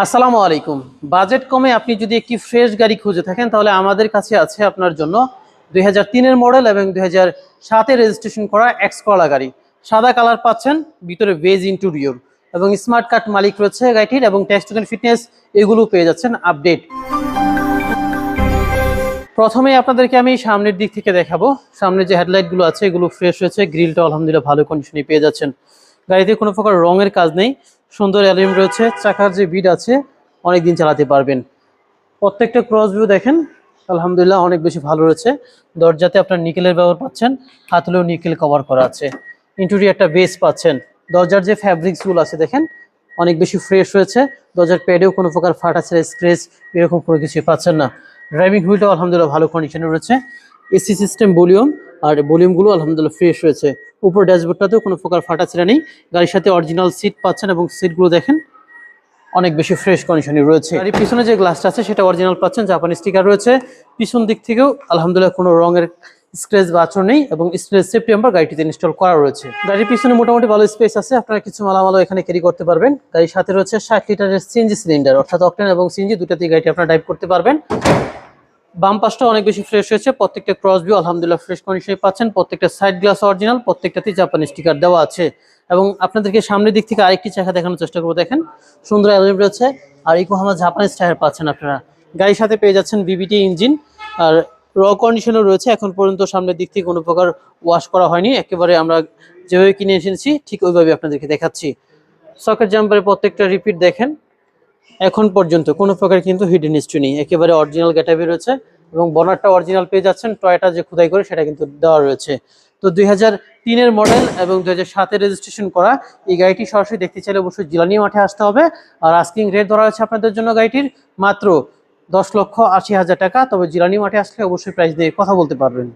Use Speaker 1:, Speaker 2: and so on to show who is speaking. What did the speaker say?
Speaker 1: আসসালামু আলাইকুম। বাজেট কমে আপনি যদি একটি ফ্রেশ গাড়ি খুঁজে থাকেন তাহলে আমাদের কাছে আছে আপনার জন্য 2003-এর মডেল এবং 2007-এ রেজিস্ট্রেশন করা এক্স করলা গাড়ি। সাদা কালার পাচ্ছেন, ভিতরে বেজ ইন্টেরিয়র এবং স্মার্ট কার্ড মালিক রয়েছে গাড়িটির, এবং টেক্সট টোকেন ফিটনেস এগুলো পেয়ে যাচ্ছেন আপডেট। প্রথমেই আপনাদেরকে আমি সামনের দিক থেকে দেখাবো। সামনে যে হেডলাইটগুলো আছে এগুলো ফ্রেশ হয়েছে, গ্রিলটা আলহামদুলিল্লাহ ভালো কন্ডিশনে পেয়ে যাচ্ছেন। গাড়িতে কোনো প্রকার রঙের কাজ নেই, সুন্দর অ্যালুমিনিয়াম রয়েছে। চাকার যে বিট আছে অনেক দিন চালাতে পারবেন। প্রত্যেকটা ক্রস ভিউ দেখেন আলহামদুলিল্লাহ অনেক বেশি ভালো রয়েছে। দরজাতে আপনার নিকেলের ব্যবহার পাচ্ছেন, হাতলেও নিকেল কভার করা আছে। ইন্টেরিয়রটা বেস পাচ্ছেন। দরজার যে ফ্যাব্রিক্সগুলো আছে দেখেন অনেক বেশি ফ্রেশ রয়েছে। দরজার প্যাডেও কোনো প্রকার ফাটা ছেড়ে স্ক্রেচ এরকম কোনো কিছুই পাচ্ছেন না। ড্রাইভিং হুইলটাও আলহামদুলিল্লাহ ভালো কন্ডিশনে রয়েছে। এসি সিস্টেম ভলিউম, আর ভলিউমগুলো আলহামদুলিল্লাহ ফ্রেশ রয়েছে। উপর ড্যাশবোর্ডটাতেও কোনো প্রকার ফাটা ছেড়া নেই। গাড়ির সাথে অরিজিনাল সিট পাচ্ছেন এবং সিটগুলো দেখেন অনেক বেশি ফ্রেশ কন্ডিশনে রয়েছে। গাড়ির পিছনে যে গ্লাসটা আছে সেটা অরিজিনাল পাচ্ছেন, জাপানি স্টিকার রয়েছে। পিছন দিক থেকেও আলহামদুলিল্লাহ কোনো রঙের স্ক্র্যাচ বা আঁচড় নেই এবং স্টেনলেস সেফটি নাম্বার গাড়িটিতে ইনস্টল করা রয়েছে। গাড়ির পিছনে মোটামুটি ভালো স্পেস আছে, আপনারা কিছু মালামালও এখানে ক্যারি করতে পারবেন। গাড়ির সাথে রয়েছে 60 লিটারের সিএনজি সিলিন্ডার, অর্থাৎ অকটেন এবং সিএনজি দুটাতেই গাড়িটি আপনারা ড্রাইভ করতে পারবেন। বাম পাশটা অনেক বেশি ফ্রেশ হয়েছে। প্রত্যেকটা ক্রস ভিউ আলহামদুলিল্লাহ ফ্রেশ কন্ডিশনে পাচ্ছেন। প্রত্যেকটা সাইড গ্লাস অরিজিনাল, প্রত্যেকটাতেই জাপানি স্টিকার দেওয়া আছে। এবং আপনাদেরকে সামনের দিক থেকে আরেকটি চাকা দেখানোর চেষ্টা করবো। দেখেন সুন্দর অ্যালুমিনিয়াম রয়েছে আর ইকোহামা জাপানিজ টায়ার পাচ্ছেন আপনারা। গাড়ির সাথে পেয়ে যাচ্ছেন বিবিটি ইঞ্জিন, আর র কন্ডিশনও রয়েছে। এখন পর্যন্ত সামনের দিক থেকে কোনো প্রকার ওয়াশ করা হয়নি, একেবারে আমরা যেভাবে কিনে এসেছি ঠিক ওইভাবে আপনাদেরকে দেখাচ্ছি। সকেট জাম্পারের প্রত্যেকটা রিপিট দেখেন, এখন পর্যন্ত কোনো প্রকার কিন্তু হিডেন হিস্ট্রি নেই, একেবারে অরিজিনাল গেটআপে রয়েছে। এবং বনারটা অরিজিনাল পেয়ে যাচ্ছেন, টয়টা যে খোদাই করে সেটা কিন্তু দেওয়া রয়েছে। তো 2003-এর মডেল এবং 2007-এ রেজিস্ট্রেশন করা এই গাড়িটি সরাসরি দেখতে চাইলে অবশ্যই জিলানি মাঠে আসতে হবে। আর আস্কিং রেট ধরা হয়েছে আপনাদের জন্য গাড়িটির মাত্র 10,80,000 টাকা। তবে জিলানি মাঠে আসলে অবশ্যই প্রাইস দিয়ে কথা বলতে পারবেন।